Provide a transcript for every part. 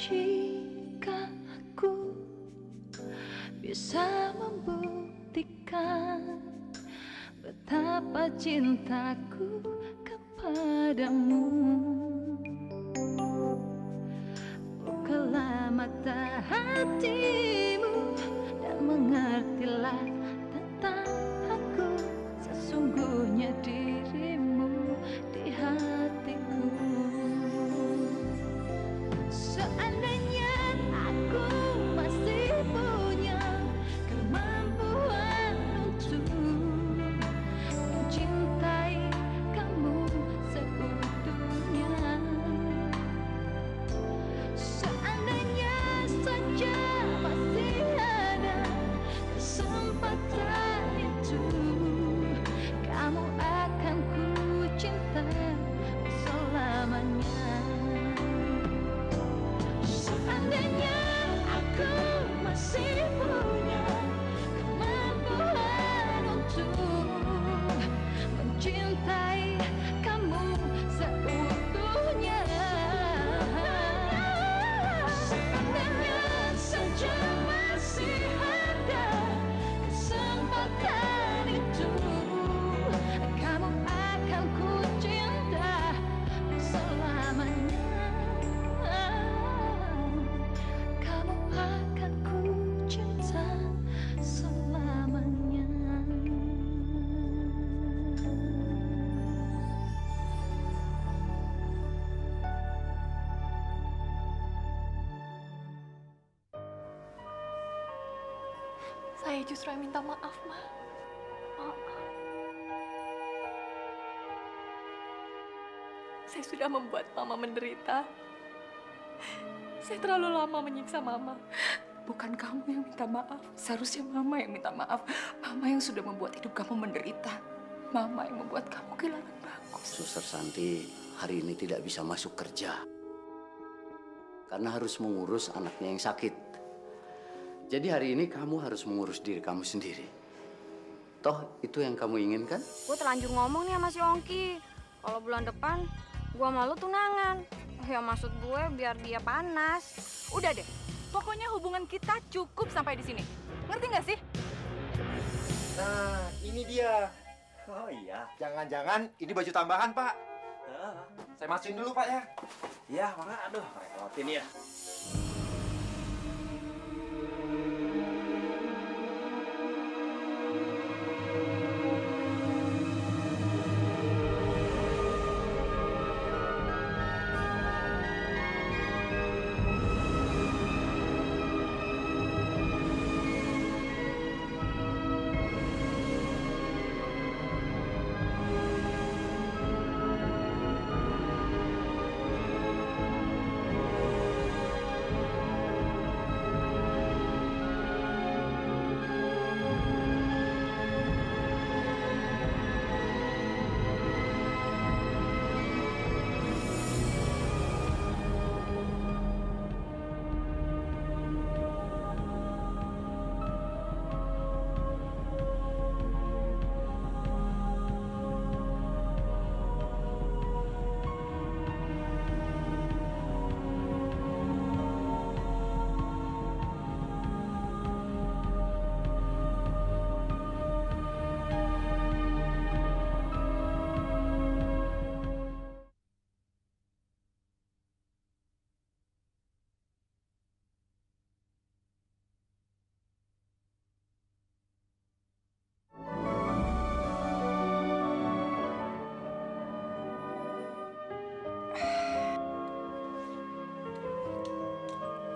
jika aku bisa membuktikan betapa cintaku kepadamu. Bukalah mata hatimu dan mengertilah tentang aku, sesungguhnya dirimu di hatiku. Seandainya aku masih punya kemampuan untuk mencintai kamu seutuhnya, seandainya saja masih ada kesempatan itu, kamu akan ku cinta selamanya. Seandainya aku masih punya kemampuan untuk mencintai kamu seutuhnya, seandainya saja masih ada kesempatan itu, kamu akan ku cinta selamanya. Kamu akan ku cinta selamanya. Saya justru yang minta maaf, Ma. Maaf. Saya sudah membuat Mama menderita. Saya terlalu lama menyiksa Mama. Bukan kamu yang minta maaf, seharusnya Mama yang minta maaf. Mama yang sudah membuat hidup kamu menderita. Mama yang membuat kamu kehilangan Bagus. Suster Santi hari ini tidak bisa masuk kerja karena harus mengurus anaknya yang sakit. Jadi hari ini kamu harus mengurus diri kamu sendiri. Toh itu yang kamu inginkan? Gue terlanjur ngomong nih sama si Ongki. Kalau bulan depan gue malu tunangan. Ya maksud gue biar dia panas. Udah deh, pokoknya hubungan kita cukup sampai di sini. Ngerti nggak sih? Nah, ini dia. Oh iya, jangan-jangan ini baju tambahan, Pak. Saya masukin dulu, Pak ya. Iya, Pak. Aduh, repotin ya.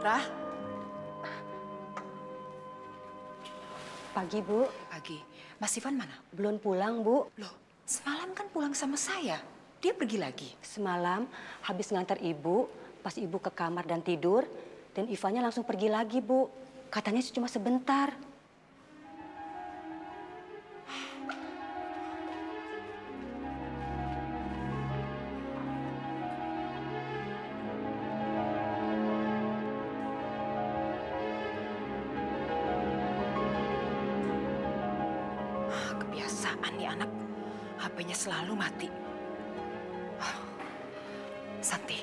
Rah, Pagi, Bu. pagi. Mas Ivan mana? Belum pulang, Bu. Loh, semalam kan pulang sama saya. Dia pergi lagi. Semalam habis ngantar Ibu, pas Ibu ke kamar dan tidur, dan Ivannya langsung pergi lagi, Bu. Katanya cuma sebentar. Kebiasaan nih anak, HP-nya selalu mati. Santi,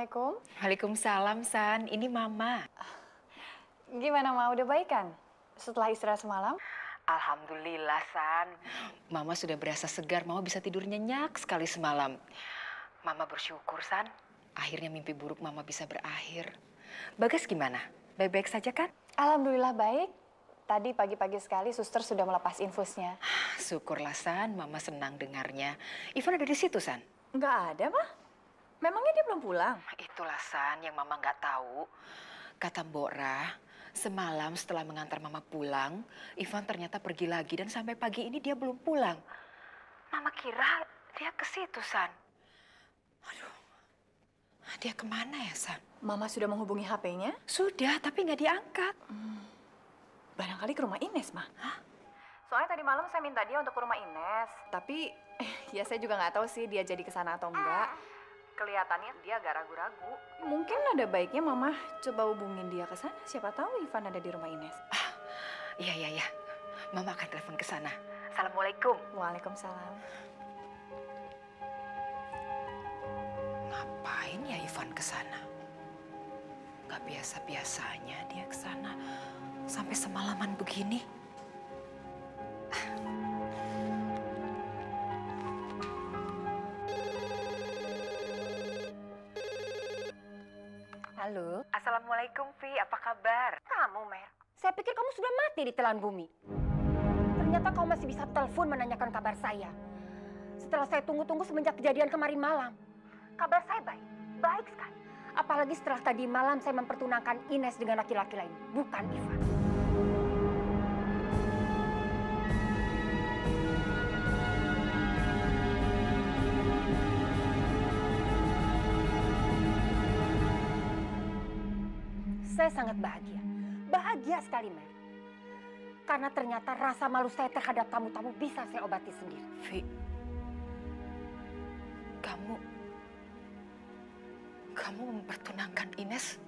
Assalamualaikum. Waalaikumsalam, San. Ini Mama. Gimana, Ma? Udah baik kan? Setelah istirahat semalam? Alhamdulillah, San. Mama sudah berasa segar. Mama bisa tidur nyenyak sekali semalam. Mama bersyukur, San. Akhirnya mimpi buruk Mama bisa berakhir. Bagas gimana? Baik-baik saja kan? Alhamdulillah baik. Tadi pagi-pagi sekali suster sudah melepas infusnya. Syukurlah, San. Mama senang dengarnya. Ivan ada di situ, San? Nggak ada, Ma. Memangnya dia belum pulang? Itulah, San, yang Mama nggak tahu. Kata Mbok Ra, semalam setelah mengantar Mama pulang, Ivan ternyata pergi lagi dan sampai pagi ini dia belum pulang. Mama kira dia ke situ, San. Aduh, dia kemana ya, San? Mama sudah menghubungi HP-nya? Sudah, tapi nggak diangkat. Barangkali ke rumah Ines, Ma. Hah? Soalnya tadi malam saya minta dia untuk ke rumah Ines. Tapi, ya saya juga nggak tahu sih dia jadi ke sana atau enggak. Kelihatannya dia agak ragu-ragu. Mungkin ada baiknya Mama coba hubungin dia ke sana. Siapa tahu Ivan ada di rumah Ines. Iya. Mama akan telepon ke sana. Assalamualaikum. Waalaikumsalam. Ngapain ya Ivan ke sana? Gak biasa-biasanya dia ke sana sampai semalaman begini. Halo. Assalamualaikum, Vi. Apa kabar? Kamu, Mer. Saya pikir kamu sudah mati di telan bumi. Ternyata kau masih bisa telepon menanyakan kabar saya. Setelah saya tunggu-tunggu semenjak kejadian kemarin malam. Kabar saya baik. Baik sekali. Apalagi setelah tadi malam saya mempertunangkan Ines dengan laki-laki lain. Bukan Ivan. Saya sangat bahagia. Bahagia sekali, Mer. Karena ternyata rasa malu saya terhadap tamu-tamu bisa saya obati sendiri. Vi, kamu mempertunangkan Ines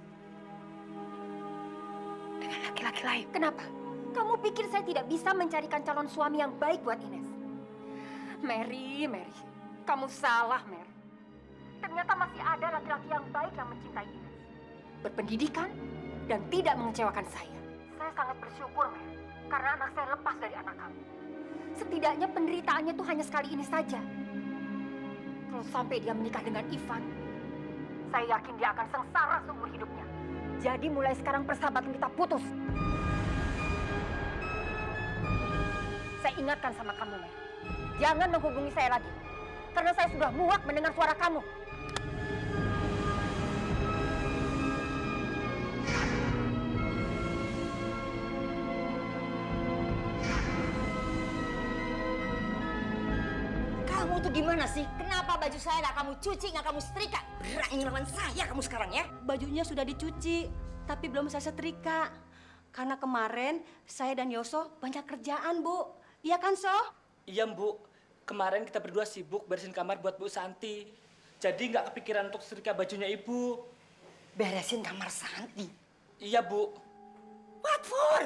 dengan laki-laki lain. Kenapa? Kamu pikir saya tidak bisa mencarikan calon suami yang baik buat Ines? Mary. Kamu salah, Mary. Ternyata masih ada laki-laki yang baik yang mencintai Ines. Berpendidikan dan tidak mengecewakan saya. Saya sangat bersyukur, Mary. Karena anak saya lepas dari anak kamu. Setidaknya penderitaannya itu hanya sekali ini saja. Kalau sampai dia menikah dengan Ivan, saya yakin dia akan sengsara seumur hidupnya. Jadi mulai sekarang persahabatan kita putus. Saya ingatkan sama kamu, Mer. Jangan menghubungi saya lagi. Karena saya sudah muak mendengar suara kamu. Kamu tuh gimana sih? Kenapa baju saya nggak kamu cuci, nggak kamu setrika? Berani ngelawan saya kamu sekarang ya? Bajunya sudah dicuci, tapi belum saya setrika. Karena kemarin saya dan Yoso banyak kerjaan, Bu. Iya kan, So? Iya, Bu. Kemarin kita berdua sibuk beresin kamar buat Bu Santi. Jadi nggak kepikiran untuk setrika bajunya Ibu. Beresin kamar Santi? Iya, Bu. What for?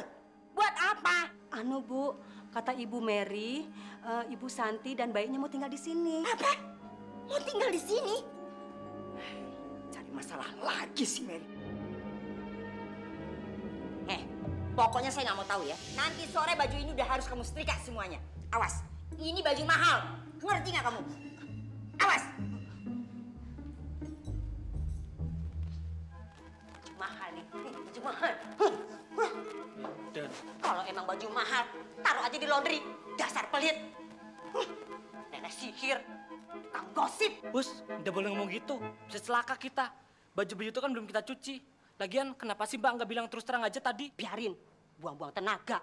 Buat apa? Anu, Bu, kata Ibu Mary, Ibu Santi dan bayinya mau tinggal di sini. Apa? Mau tinggal di sini? Cari masalah lagi sih, Mary. Pokoknya saya nggak mau tahu ya. Nanti sore baju ini udah harus kamu setrika semuanya. Awas, ini baju mahal. Ngerti nggak kamu? Awas. Baju mahal nih, baju mahal. Dan Kalau emang baju mahal, taruh aja di laundry. Dasar pelit. Nenek sihir, kang gosip. Bos, udah boleh ngomong gitu. Bisa celaka kita. Baju-baju itu kan belum kita cuci. Lagian kenapa sih Mbak nggak bilang terus terang aja tadi? Biarin, buang-buang tenaga.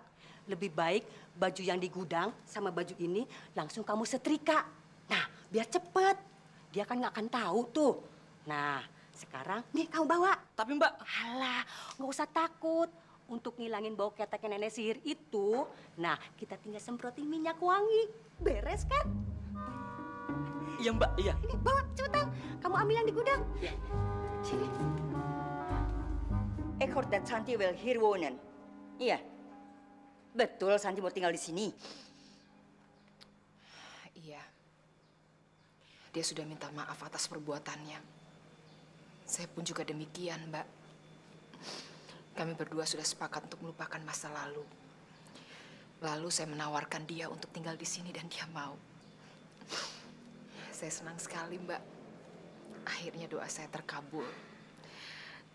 Lebih baik baju yang di gudang sama baju ini langsung kamu setrika. Nah, biar cepet. Dia kan nggak akan tahu tuh. Nah, sekarang nih kamu bawa. Tapi Mbak... Alah, nggak usah takut. Untuk ngilangin bau keteknya nenek sihir itu, nah kita tinggal semprotin minyak wangi. Beres kan? Iya Mbak, iya. Ini bawa, cepetan. Kamu ambil yang di gudang. Sini. I heard that Santi will hear Wonen. Iya. Betul Santi mau tinggal di sini. Iya. Dia sudah minta maaf atas perbuatannya. Saya pun juga demikian, Mbak. Kami berdua sudah sepakat untuk melupakan masa lalu. Lalu saya menawarkan dia untuk tinggal di sini dan dia mau. Saya senang sekali, Mbak. Akhirnya doa saya terkabul.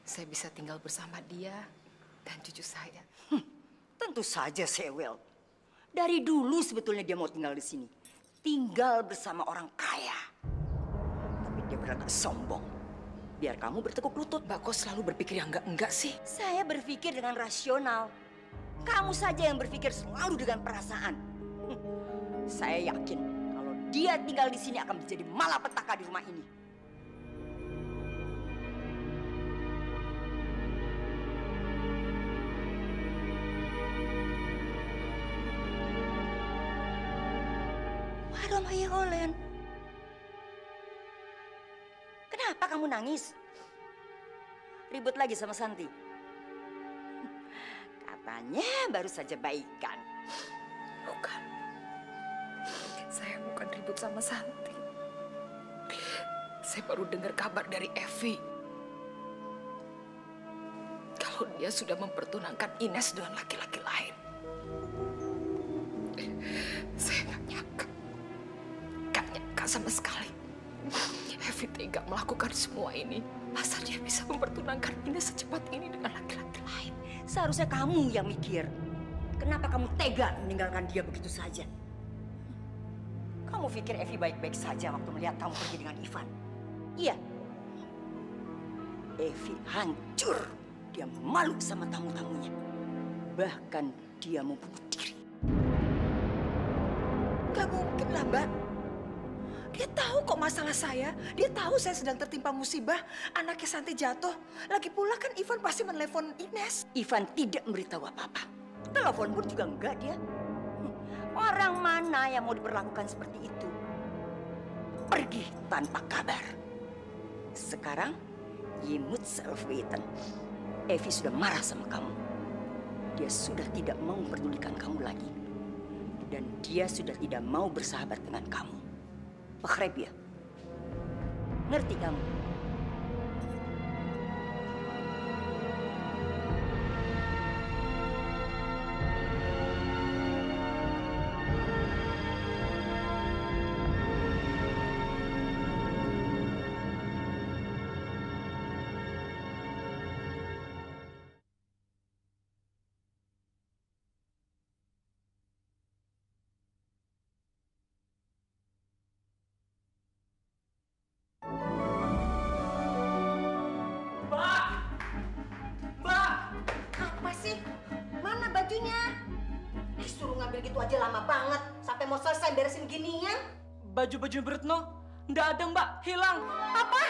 Saya bisa tinggal bersama dia dan cucu saya. Tentu saja, Sewel. Dari dulu sebetulnya dia mau tinggal di sini. Tinggal bersama orang kaya. Tapi dia berangkat sombong. Biar kamu bertekuk lutut. Mbak, kok selalu berpikir yang enggak sih? Saya berpikir dengan rasional. Kamu saja yang berpikir selalu dengan perasaan. Saya yakin kalau dia tinggal di sini akan menjadi malapetaka di rumah ini. Waduh, Maya Olen. Kenapa kamu nangis? Ribut lagi sama Santi? Katanya baru saja baikan. Bukan. Saya bukan ribut sama Santi. Saya baru dengar kabar dari Evi. Kalau dia sudah mempertunangkan Ines dengan laki-laki lain. Saya nggak nyangka. Nggak nyangka sama sekali. Evi tega melakukan semua ini. Masa dia bisa mempertunangkan Ines secepat ini dengan laki-laki lain? Seharusnya kamu yang mikir. Kenapa kamu tega meninggalkan dia begitu saja? Kamu pikir Evi baik-baik saja waktu melihat kamu pergi dengan Ivan? Iya. Evi hancur. Dia malu sama tamu-tamunya. Bahkan dia mau bunuh diri. Gak mungkin lah, Mbak. Dia tahu kok masalah saya. Dia tahu saya sedang tertimpa musibah. Anaknya Santi jatuh. Lagi pula kan Ivan pasti menelepon Ines. Ivan tidak memberitahu apa-apa. Telepon pun juga enggak dia. Orang mana yang mau diperlakukan seperti itu? Pergi tanpa kabar. Sekarang, Yimut Selfweten. Evi sudah marah sama kamu. Dia sudah tidak mau memperdulikan kamu lagi. Dan dia sudah tidak mau bersahabat dengan kamu. Pakhreb ya? Ngerti kamu? Gitu aja lama banget sampai mau selesai beresin ginian. Baju-baju Retno nggak ada, Mbak, hilang. Apa?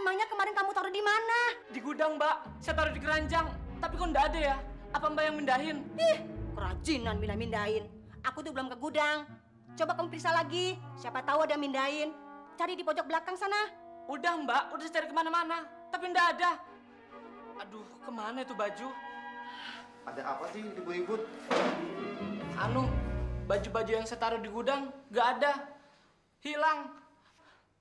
Emangnya kemarin kamu taruh di mana? Di gudang, Mbak. Saya taruh di keranjang, tapi kok nggak ada ya? Apa Mbak yang mindahin? Ih, kerajinan mindahin. Aku tuh belum ke gudang. Coba kamu periksa lagi, siapa tahu ada yang mindahin. Cari di pojok belakang sana. Udah, Mbak, udah saya cari kemana-mana, tapi nggak ada. Aduh, kemana itu baju? Ada apa sih ribut-ribut? Anu, baju-baju yang saya taruh di gudang nggak ada, hilang.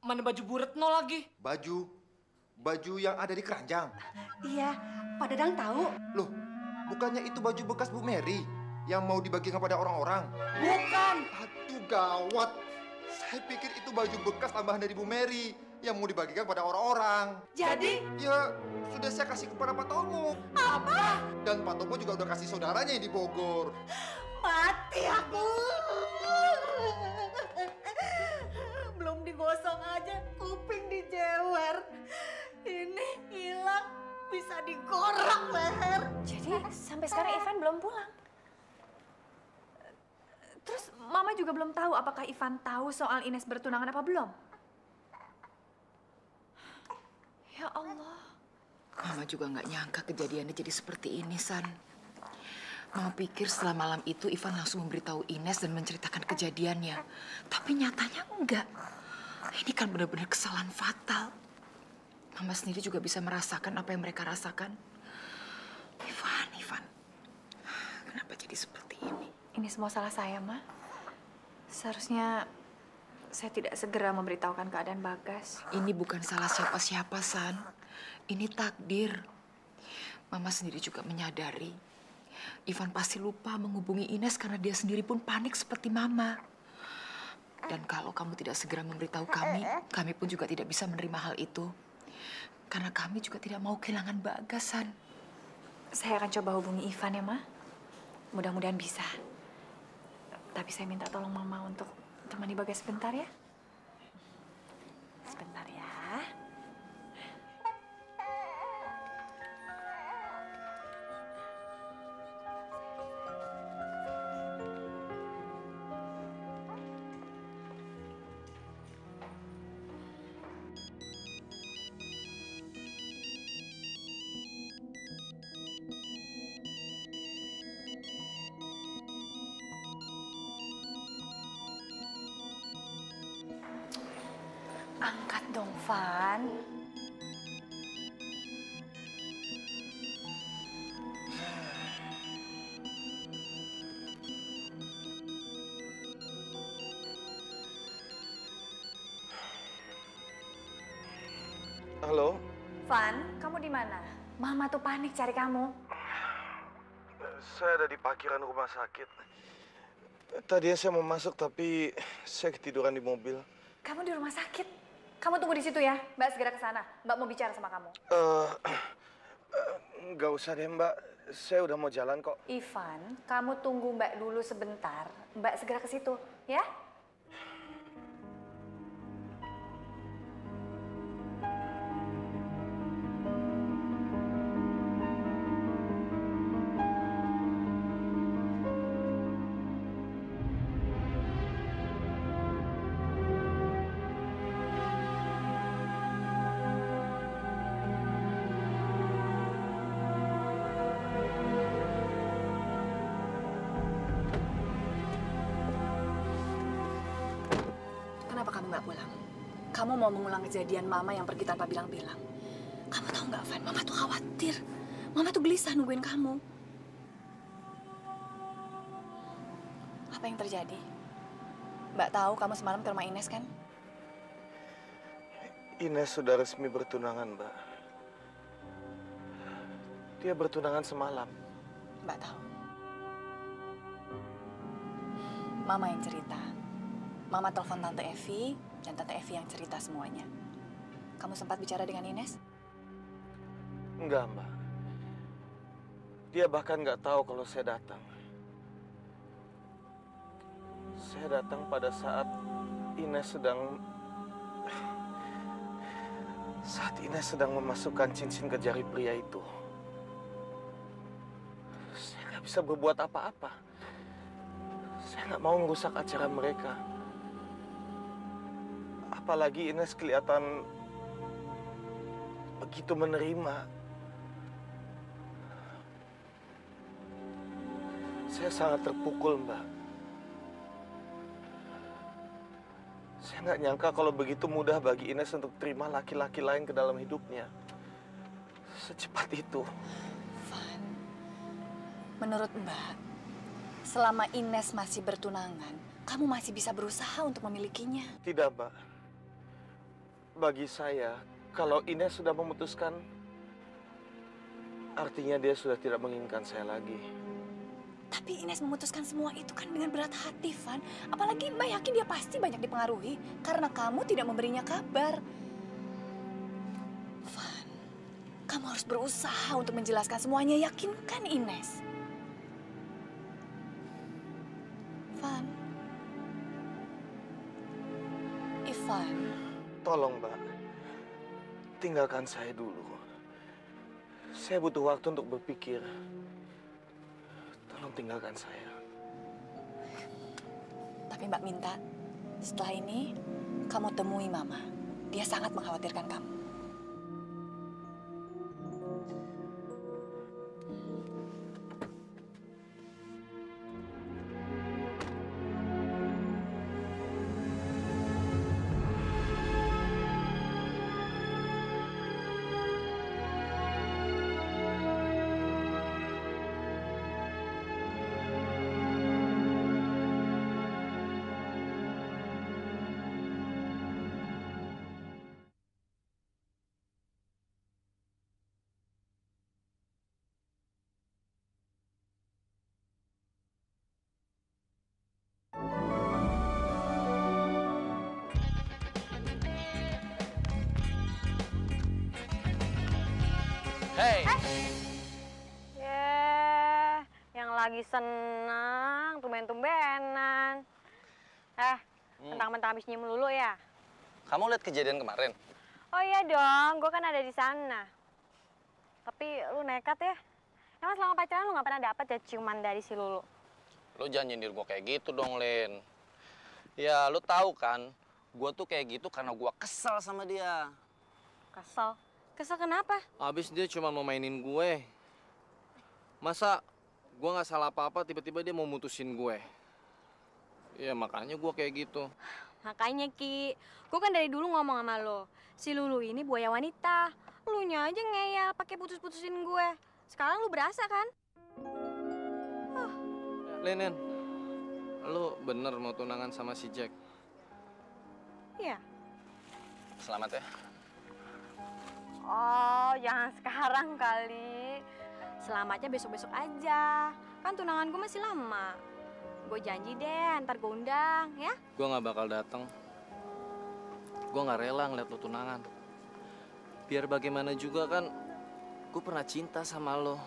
Mana baju Bu Retno lagi? Baju yang ada di keranjang. Iya, Pak Dadang tahu. Loh, bukannya itu baju bekas Bu Mary yang mau dibagikan pada orang-orang? Bukan. Aduh, gawat. Saya pikir itu baju bekas tambahan dari Bu Mary yang mau dibagikan pada orang-orang. Jadi? Ya, sudah saya kasih kepada Pak Tomo. Apa? Dan Pak Tomo juga udah kasih saudaranya yang di Bogor. Mati aku. Belum digosok aja, kuping dijewer. Ini hilang, bisa digorok leher. Jadi sampai sekarang Ivan belum pulang. Terus Mama juga belum tahu apakah Ivan tahu soal Ines bertunangan apa belum? Ya Allah. Mama juga nggak nyangka kejadiannya jadi seperti ini, San. Mama pikir setelah malam itu Ivan langsung memberitahu Ines dan menceritakan kejadiannya. Tapi nyatanya enggak. Ini kan benar-benar kesalahan fatal. Mama sendiri juga bisa merasakan apa yang mereka rasakan. Ivan. Kenapa jadi seperti ini? Ini semua salah saya, Ma. Seharusnya saya tidak segera memberitahukan keadaan Bagas. Ini bukan salah siapa-siapa, San. Ini takdir. Mama sendiri juga menyadari. Ivan pasti lupa menghubungi Ines karena dia sendiri pun panik seperti Mama. Dan kalau kamu tidak segera memberitahu kami pun juga tidak bisa menerima hal itu. Karena kami juga tidak mau kehilangan Bagas, San. Saya akan coba hubungi Ivan ya, Ma. Mudah-mudahan bisa. Tapi saya minta tolong Mama untuk temani Bagas sebentar ya. Sebentar ya. Angkat dong, Van. Halo? Van, kamu di mana? Mama tuh panik cari kamu. Saya ada di parkiran rumah sakit. Tadinya saya mau masuk tapi saya ketiduran di mobil. Kamu di rumah sakit? Kamu tunggu di situ ya. Mbak segera ke sana. Mbak mau bicara sama kamu. Nggak usah deh, Mbak. Saya udah mau jalan kok. Ivan, kamu tunggu Mbak dulu sebentar. Mbak segera ke situ, ya? Kenapa kamu nggak pulang? Kamu mau mengulang kejadian Mama yang pergi tanpa bilang-bilang. Kamu tahu nggak, Van? Mama tuh khawatir. Mama tuh gelisah nungguin kamu. Apa yang terjadi? Mbak tahu kamu semalam ke rumah Ines kan? Ines sudah resmi bertunangan, Mbak. Dia bertunangan semalam. Mbak tahu. Mama yang cerita. Mama telepon Tante Evi, dan Tante Evi yang cerita semuanya. Kamu sempat bicara dengan Ines? Enggak, Mbak. Dia bahkan nggak tahu kalau saya datang. Saya datang pada saat Ines sedang memasukkan cincin ke jari pria itu. Saya nggak bisa berbuat apa-apa. Saya nggak mau merusak acara mereka. Apalagi Ines kelihatan begitu menerima. Saya sangat terpukul, Mbak. Saya nggak nyangka kalau begitu mudah bagi Ines untuk terima laki-laki lain ke dalam hidupnya. Secepat itu. Van, menurut Mbak, selama Ines masih bertunangan, kamu masih bisa berusaha untuk memilikinya. Tidak, Mbak. Bagi saya, kalau Ines sudah memutuskan, artinya dia sudah tidak menginginkan saya lagi. Tapi Ines memutuskan semua itu kan dengan berat hati, Van. Apalagi Mbak yakin dia pasti banyak dipengaruhi karena kamu tidak memberinya kabar. Van, kamu harus berusaha untuk menjelaskan semuanya. Yakinkan Ines. Van. Ivan. Tolong, Mbak. Tinggalkan saya dulu. Saya butuh waktu untuk berpikir. Tolong tinggalkan saya. Tapi Mbak minta, setelah ini kamu temui Mama. Dia sangat mengkhawatirkan kamu. Hei. Yang lagi senang, tumben-tumbenan. Mentang-mentang habis nyium lulu ya? Kamu lihat kejadian kemarin? Oh iya dong, gue kan ada di sana. Tapi lu nekat ya. Emang selama pacaran lu nggak pernah dapet ya ciuman dari si Lulu? Lu jangan nyindir gue kayak gitu dong, Lin. Ya, lu tahu kan, gue tuh kayak gitu karena gue kesel sama dia. Kesel? Kesel kenapa? Abis dia cuma mau mainin gue. Masa gue nggak salah apa-apa, tiba-tiba dia mau mutusin gue. Ya makanya gue kayak gitu. Makanya Ki, gue kan dari dulu ngomong sama lo. Si Lulu ini buaya wanita. Lunya aja ngeyel pakai putus-putusin gue. Sekarang lu berasa kan? Lin, lu bener mau tunangan sama si Jack? Iya. Selamat ya. Oh, jangan sekarang kali. Selamatnya besok-besok aja. Kan tunangan gue masih lama. Gue janji deh, ntar gue undang, ya? Gue gak bakal datang. Gue gak rela ngeliat lu tunangan. Biar bagaimana juga kan, gue pernah cinta sama lo.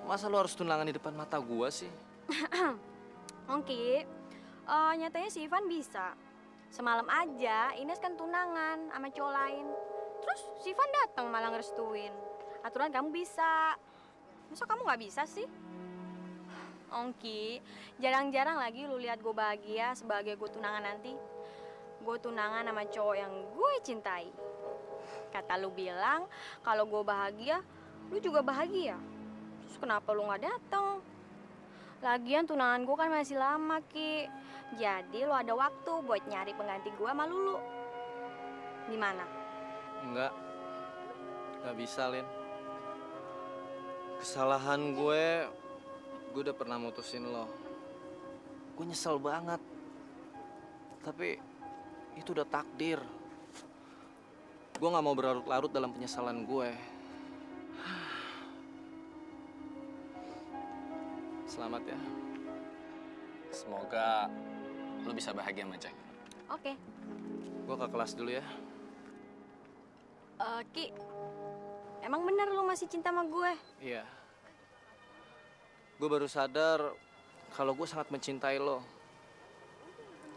Masa lo harus tunangan di depan mata gue sih? Ongki, nyatanya si Ivan bisa. Semalam aja Ines kan tunangan sama cowok lain. Terus si Ivan datang malah ngerestuin. Aturan kamu bisa. Masa kamu nggak bisa sih? Ongki, jarang-jarang lagi lu lihat gue bahagia sebagai gue tunangan nanti. Gue tunangan sama cowok yang gue cintai. Kata lu bilang, kalau gue bahagia, lu juga bahagia. Terus kenapa lu nggak datang? Lagian tunangan gue kan masih lama, Ki. Jadi lu ada waktu buat nyari pengganti gue sama Lulu. Gimana? Enggak bisa, Lin. Kesalahan gue udah pernah mutusin lo. Gue nyesel banget. Tapi itu udah takdir. Gue gak mau berlarut-larut dalam penyesalan gue. Selamat ya. Semoga lo bisa bahagia sama Jack. Oke. Gue ke kelas dulu ya. Ki, emang bener lu masih cinta sama gue? Iya. Gue baru sadar kalau gue sangat mencintai lo.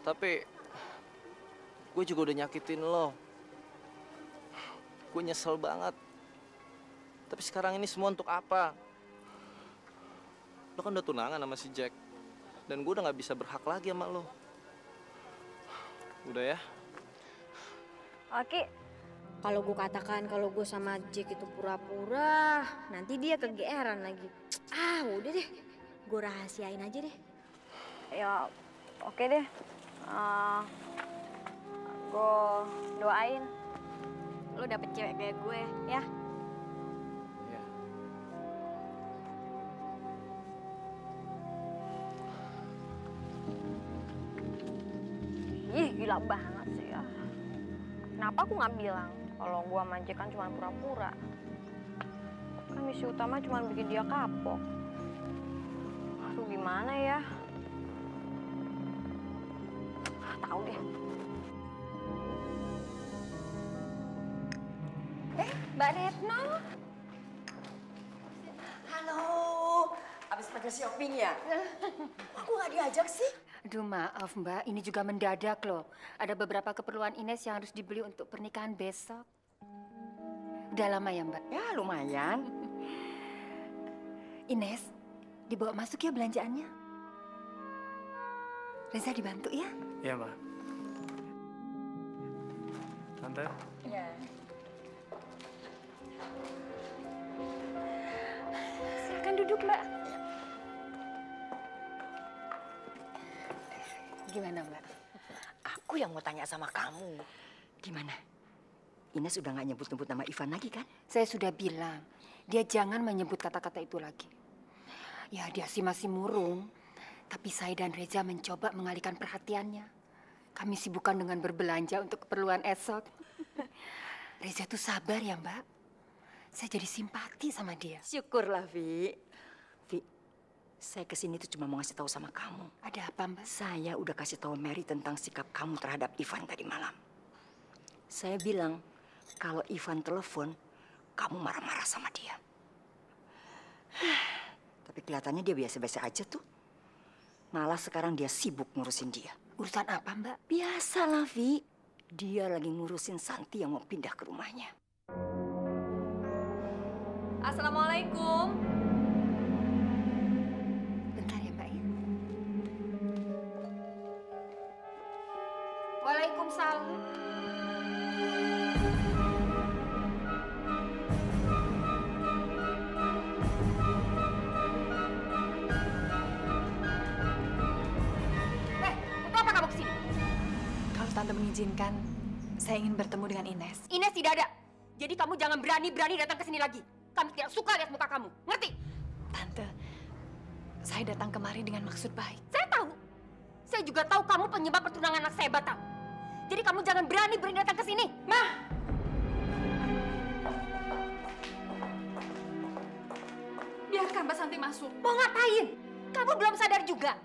Tapi gue juga udah nyakitin lo. Gue nyesel banget. Tapi sekarang ini semua untuk apa? Lo kan udah tunangan sama si Jack. Dan gue udah gak bisa berhak lagi sama lo. Udah ya? Oke. Kalau gue katakan kalau gue sama Jack itu pura-pura, nanti dia kegeeran lagi. Udah deh. Gue rahasiain aja deh. Ya, oke deh. Gue doain lo dapet cewek kayak gue, ya? Iya. Ih, gila banget sih ya. Kenapa aku nggak bilang kalau gue sama Jack kan cuma pura-pura? Kan misi utama cuma bikin dia kapok. Aduh, gimana ya? Tahu deh. Mbak Retno. Halo, habis pada shopping ya? Aku nggak diajak sih? Aduh, maaf Mbak, ini juga mendadak loh. Ada beberapa keperluan Ines yang harus dibeli untuk pernikahan besok. Udah lama ya Mbak? Ya lumayan. Ines, dibawa masuk ya belanjaannya. Reza dibantu ya? Iya, Mbak. Tante? Iya. Silakan duduk Mbak. Gimana Mbak? Aku yang mau tanya sama kamu. Gimana? Ines udah nggak nyebut-nyebut nama Ivan lagi kan? Saya sudah bilang, dia jangan menyebut kata-kata itu lagi. Ya dia sih masih murung, tapi saya dan Reza mencoba mengalihkan perhatiannya. Kami sibukkan dengan berbelanja untuk keperluan esok. Reza tuh sabar ya Mbak. Saya jadi simpati sama dia. Syukurlah, Vi. Vi, saya kesini tuh cuma mau ngasih tahu sama kamu. Ada apa Mbak? Saya udah kasih tahu Mary tentang sikap kamu terhadap Ivan tadi malam. Saya bilang, kalau Ivan telepon, kamu marah-marah sama dia. Tapi kelihatannya dia biasa-biasa aja tuh. Malah sekarang dia sibuk ngurusin dia. Urusan apa, Mbak? Biasalah, Vi. Dia lagi ngurusin Santi yang mau pindah ke rumahnya. Assalamualaikum. Bentar ya, Mbak ya. Waalaikumsalam. Untuk apa kamu kesini? Kalau Tante mengizinkan, saya ingin bertemu dengan Ines. Ines tidak ada. Jadi kamu jangan berani-berani datang ke sini lagi. Kami tidak suka lihat muka kamu. Ngerti? Tante, saya datang kemari dengan maksud baik. Saya tahu. Saya juga tahu kamu penyebab pertunangan anak saya batal. Jadi kamu jangan berani-berani datang ke sini. Ma! Biarkan Mbak Santi masuk. Mau ngapain? Kamu belum sadar juga.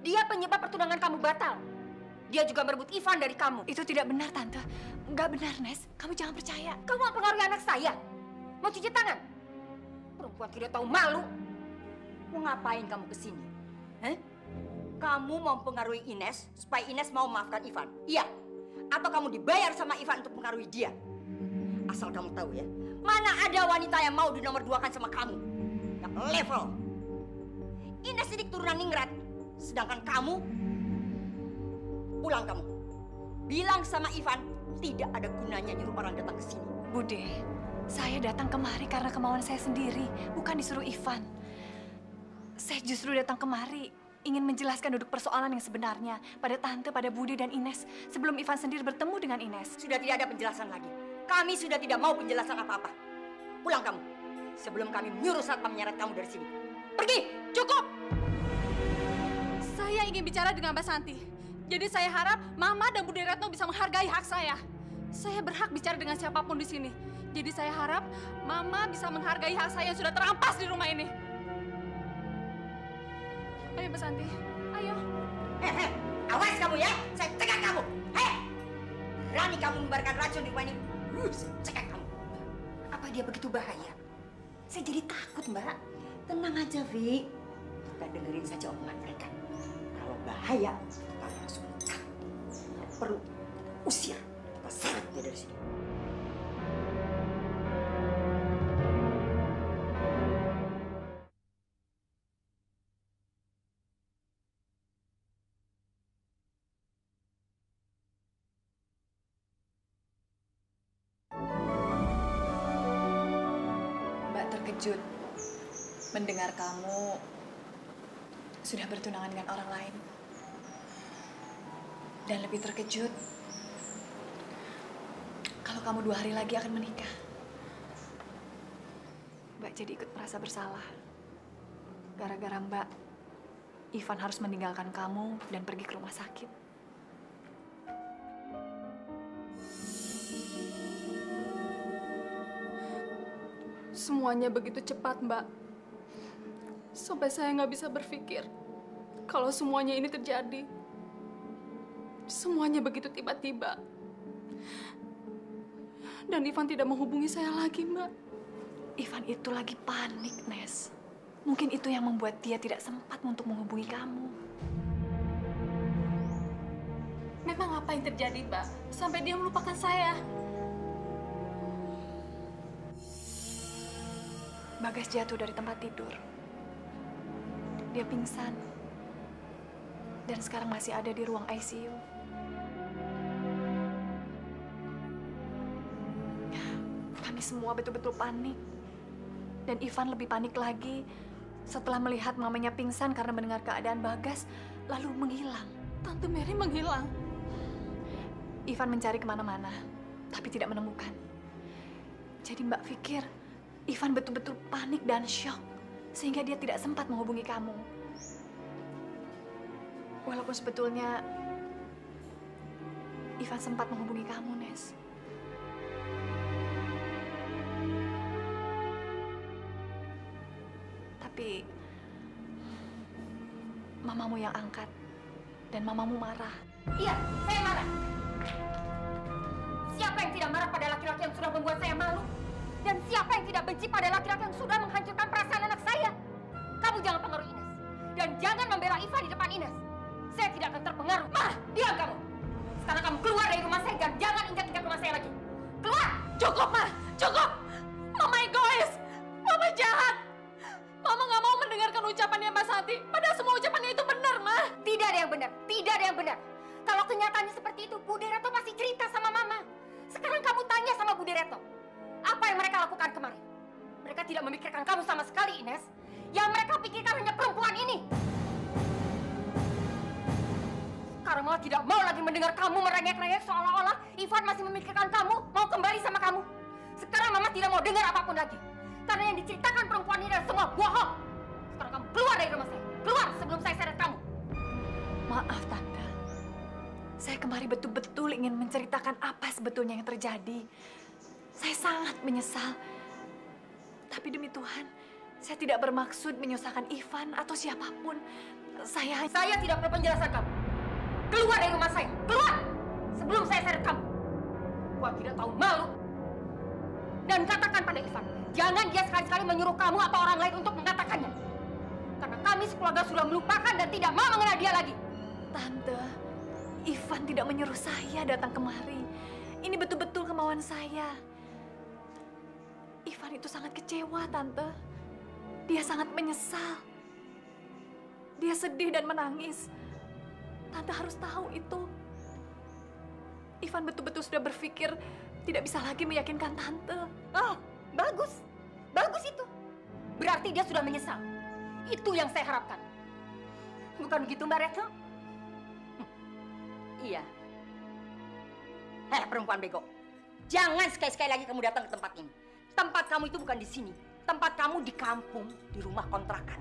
Dia penyebab pertunangan kamu batal. Dia juga merebut Ivan dari kamu. Itu tidak benar, Tante. Nggak benar, Nes. Kamu jangan percaya. Kamu mempengaruhi anak saya. Mau cuci tangan? Perempuan tidak tahu malu. Mau ngapain kamu kesini? Hah? Kamu mau mempengaruhi Ines supaya Ines mau memaafkan Ivan? Iya. Atau kamu dibayar sama Ivan untuk mempengaruhi dia? Asal kamu tahu ya, mana ada wanita yang mau dinomor-duakan sama kamu. Yang level. Ines ini keturunan ningrat. Sedangkan kamu, pulang kamu. Bilang sama Ivan, tidak ada gunanya nyuruh orang datang ke sini. Bude, saya datang kemari karena kemauan saya sendiri, bukan disuruh Ivan. Saya justru datang kemari ingin menjelaskan duduk persoalan yang sebenarnya pada Tante, pada Bude dan Ines sebelum Ivan sendiri bertemu dengan Ines. Sudah tidak ada penjelasan lagi. Kami sudah tidak mau penjelasan apa-apa. Pulang kamu. Sebelum kami menyuruh satpam menyeret kamu dari sini. Pergi! Cukup! Saya ingin bicara dengan Mbak Santi. Jadi saya harap Mama dan Bude Retno bisa menghargai hak saya. Saya berhak bicara dengan siapapun di sini. Jadi saya harap Mama bisa menghargai hak saya yang sudah terampas di rumah ini. Ayo Mbak Santi, ayo. Awas kamu ya, saya cekat kamu. Berani kamu membarkan racun di rumah ini. Cekat kamu. Apa dia begitu bahaya? Saya jadi takut, Mbak. Tenang aja, Vi. Kita dengerin saja omongan mereka. Kalau bahaya, kita harus menekan. Perlu usir. Kita seret dia dari sini. Terkejut mendengar kamu sudah bertunangan dengan orang lain. Dan lebih terkejut kalau kamu 2 hari lagi akan menikah. Mbak jadi ikut merasa bersalah. Gara-gara Mbak, Ivan harus meninggalkan kamu dan pergi ke rumah sakit. Semuanya begitu cepat, Mbak. Sampai saya nggak bisa berpikir kalau semuanya ini terjadi. Semuanya begitu tiba-tiba. Dan Ivan tidak menghubungi saya lagi, Mbak. Ivan itu lagi panik, Nes. Mungkin itu yang membuat dia tidak sempat untuk menghubungi kamu. Memang apa yang terjadi, Mbak? Sampai dia melupakan saya. Bagas jatuh dari tempat tidur. Dia pingsan. Dan sekarang masih ada di ruang ICU. Kami semua betul-betul panik. Dan Ivan lebih panik lagi setelah melihat mamanya pingsan karena mendengar keadaan Bagas, lalu menghilang. Tante Mary menghilang. Ivan mencari kemana-mana, tapi tidak menemukan. Jadi Mbak pikir Ivan betul-betul panik dan syok, sehingga dia tidak sempat menghubungi kamu. Walaupun sebetulnya Ivan sempat menghubungi kamu, Nes. Tapi mamamu yang angkat dan mamamu marah. Iya, saya marah. Siapa yang tidak marah pada laki-laki yang sudah membuat saya malu? Dan siapa yang tidak benci pada laki-laki yang sudah menghancurkan perasaan anak saya? Kamu jangan pengaruh Ines. Dan jangan membela Ivan di depan Ines. Saya tidak akan terpengaruh. Ma, diam kamu. Sekarang kamu keluar dari rumah saya dan jangan injak-injak rumah saya lagi. Keluar! Cukup, Ma! Cukup! Mama egois! Mama jahat! Mama nggak mau mendengarkan ucapannya Mbak Santi. Padahal semua ucapannya itu benar, Ma. Tidak ada yang benar. Tidak ada yang benar. Kalau kenyataannya seperti itu, Bu Dereto pasti cerita sama Mama. Sekarang kamu tanya sama Bu Dereto. Apa yang mereka lakukan kemarin? Mereka tidak memikirkan kamu sama sekali, Ines. Yang mereka pikirkan hanya perempuan ini. Sekarang malah tidak mau lagi mendengar kamu merengek-rengek seolah-olah Ivan masih memikirkan kamu, mau kembali sama kamu. Sekarang Mama tidak mau dengar apapun lagi. Karena yang diceritakan perempuan ini adalah semua bohong. Sekarang kamu keluar dari rumah saya. Keluar sebelum saya seret kamu. Maaf, Tante. Saya kemari betul-betul ingin menceritakan apa sebetulnya yang terjadi. Saya sangat menyesal. Tapi demi Tuhan, saya tidak bermaksud menyusahkan Ivan atau siapapun. Saya tidak perlu penjelasan kamu. Keluar dari rumah saya. Keluar! Sebelum saya seret kamu. Gua tidak tahu malu. Dan katakan pada Ivan, jangan dia sekali-sekali menyuruh kamu atau orang lain untuk mengatakannya. Karena kami sekeluarga sudah melupakan dan tidak mau mengenal dia lagi. Tante, Ivan tidak menyuruh saya datang kemari. Ini betul-betul kemauan saya. Ivan itu sangat kecewa, Tante. Dia sangat menyesal. Dia sedih dan menangis. Tante harus tahu itu. Ivan betul-betul sudah berpikir tidak bisa lagi meyakinkan Tante. Oh, bagus. Bagus itu. Berarti dia sudah menyesal. Itu yang saya harapkan. Bukan begitu, Mbak Retno? Iya. Perempuan bego. Jangan sekali-sekali lagi kamu datang ke tempat ini. Tempat kamu itu bukan di sini. Tempat kamu di kampung, di rumah kontrakan.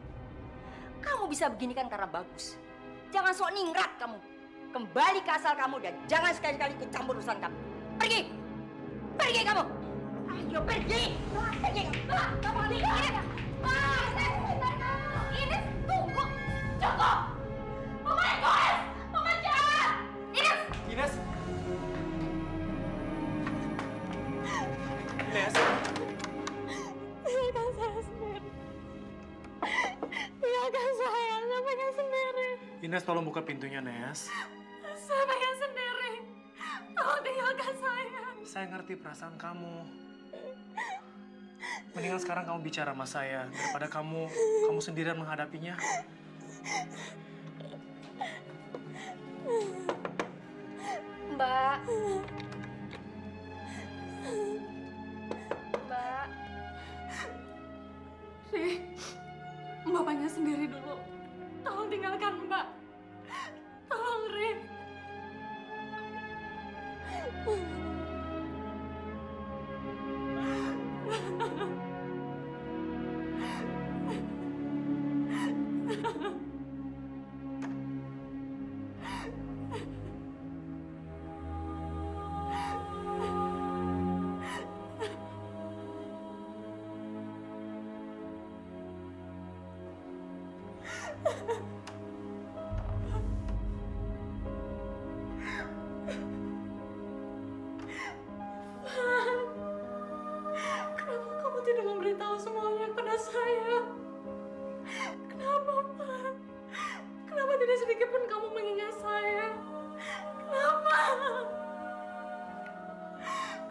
Kamu bisa begini kan karena bagus. Jangan sok ningrat kamu. Kembali ke asal kamu dan jangan sekali-kali ikut campur urusan kamu. Pergi! Pergi kamu! Ayo pergi! Pergi! Kamu pergi! Ines, tunggu! Cukup! Mama egois! Mama jahat! Ines! Ines! Ines! Biarkan saya sendiri. Biarkan saya pengen sendiri. Ines, tolong buka pintunya, Nes. Saya pengen sendiri. Tolong tinggalkan saya. Saya ngerti perasaan kamu. Mendingan sekarang kamu bicara sama saya daripada kamu sendirian menghadapinya. Mbak. Mbak. Ri, Mbak pengen sendiri dulu. Tolong tinggalkan Mbak. Tolong, Ri. Kenapa kamu tidak memberitahu semuanya kepada saya? Kenapa, Pak? Kenapa tidak sedikit pun kamu mengingat saya? Kenapa?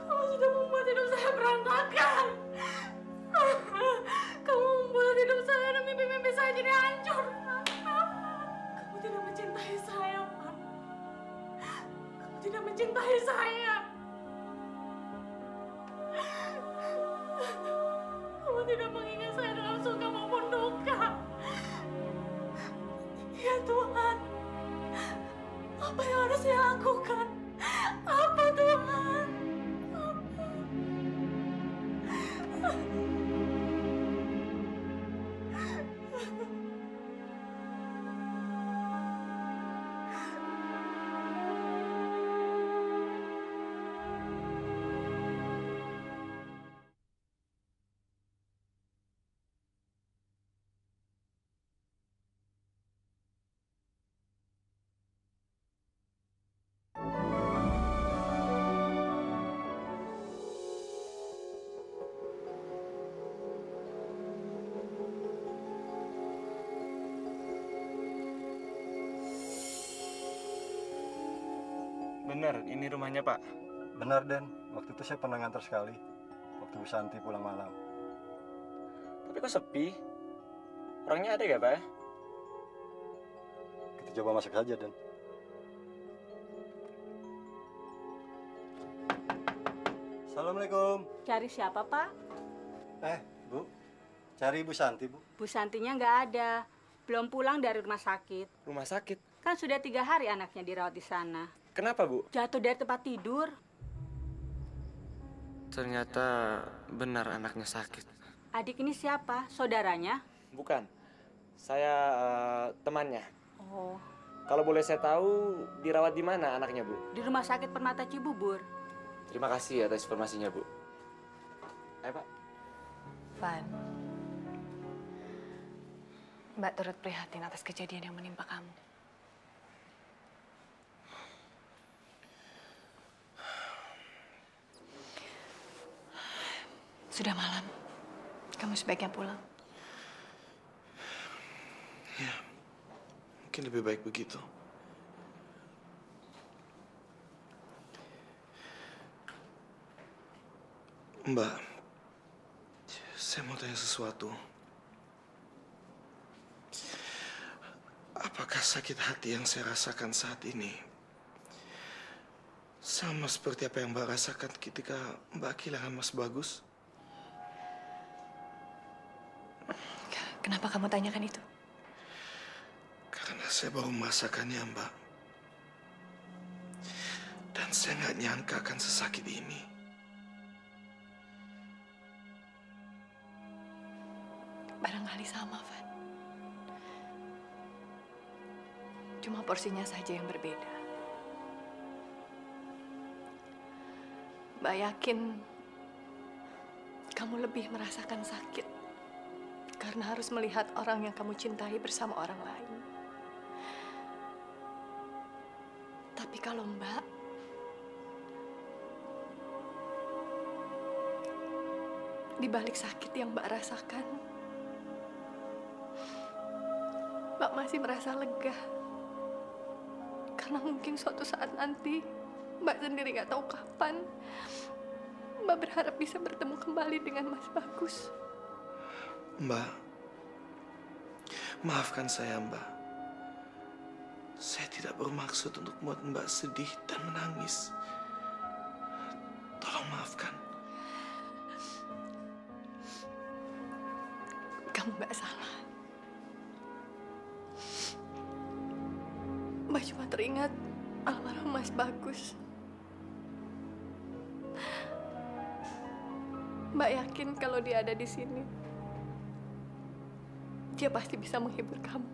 Kamu sudah membuat hidup saya berantakan. Kamu membuat hidup saya dan mimpi-mimpi saya jadi hancur. Kamu tidak mencintai saya, Pak. Kamu tidak mencintai saya. Kamu tidak mengingat saya dalam suka maupun duka. Ya Tuhan, apa yang harus saya lakukan? Apa Tuhan? Apa? Bener, ini rumahnya Pak. Benar, Den. Waktu itu saya pernah ngantar sekali. Waktu Bu Santi pulang malam. Tapi kok sepi? Orangnya ada gak, Pak? Kita coba masuk saja, Den. Assalamualaikum. Cari siapa, Pak? Bu. Cari Bu Santi, Bu. Bu Santinya nggak ada. Belum pulang dari rumah sakit. Rumah sakit? Kan sudah 3 hari anaknya dirawat di sana. Kenapa, Bu? Jatuh dari tempat tidur. Ternyata benar anaknya sakit. Adik ini siapa? Saudaranya? Bukan. Saya temannya. Oh, Kalau boleh saya tahu, dirawat di mana anaknya, Bu? di rumah sakit Permata Cibubur. Terima kasih atas informasinya, Bu. Ayo, Pak. Van, Mbak turut prihatin atas kejadian yang menimpa kamu. Sudah malam, kamu sebaiknya pulang. Ya, mungkin lebih baik begitu. Mbak, saya mau tanya sesuatu. Apakah sakit hati yang saya rasakan saat ini sama seperti apa yang Mbak rasakan ketika Mbak kehilangan Mas Bagus? Kenapa kamu tanyakan itu? Karena saya baru merasakannya, Mbak. Dan saya nggak nyangka akan sesakit ini. Barangkali sama, Van. Cuma porsinya saja yang berbeda. Mbak yakin kamu lebih merasakan sakit karena harus melihat orang yang kamu cintai bersama orang lain. Tapi kalau Mbak, di balik sakit yang Mbak rasakan, Mbak masih merasa lega. Karena mungkin suatu saat nanti, Mbak sendiri nggak tahu kapan, Mbak berharap bisa bertemu kembali dengan Mas Bagus. Mbak, maafkan saya, Mbak. Saya tidak bermaksud untuk membuat Mbak sedih dan menangis. Tolong maafkan. Kamu nggak salah. Mbak cuma teringat almarhum Mas Bagus. Mbak yakin kalau dia ada di sini, dia pasti bisa menghibur kamu.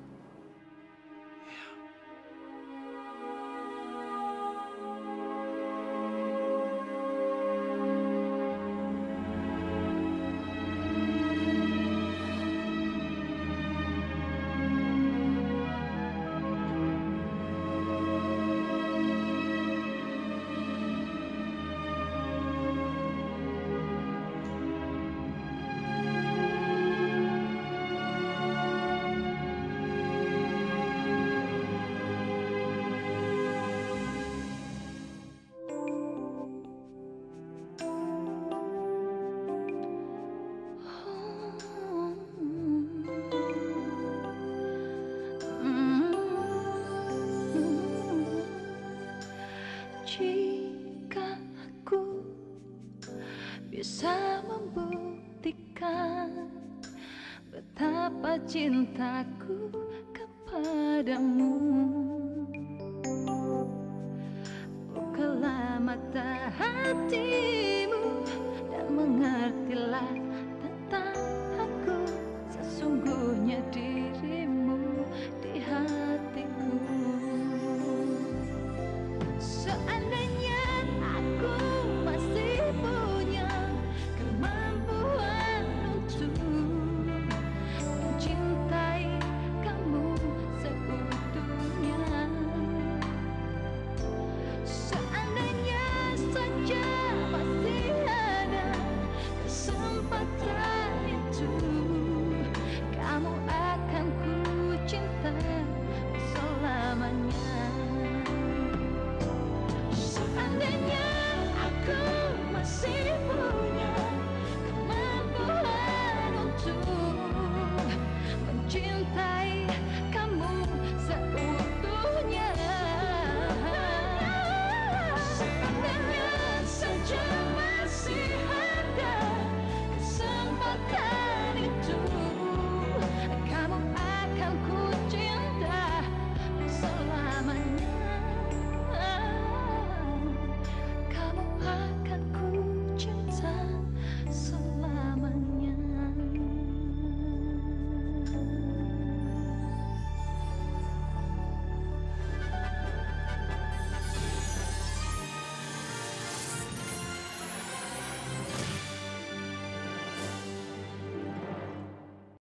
Jika aku bisa membuktikan betapa cintaku kepadamu, bukalah mata hatimu dan mengertilah tentang aku, sesungguhnya dirimu di hatiku. Seandainya aku masih punya kemampuan untuk mencintai kamu seutuhnya, seandainya saja masih ada kesempatan itu, kamu say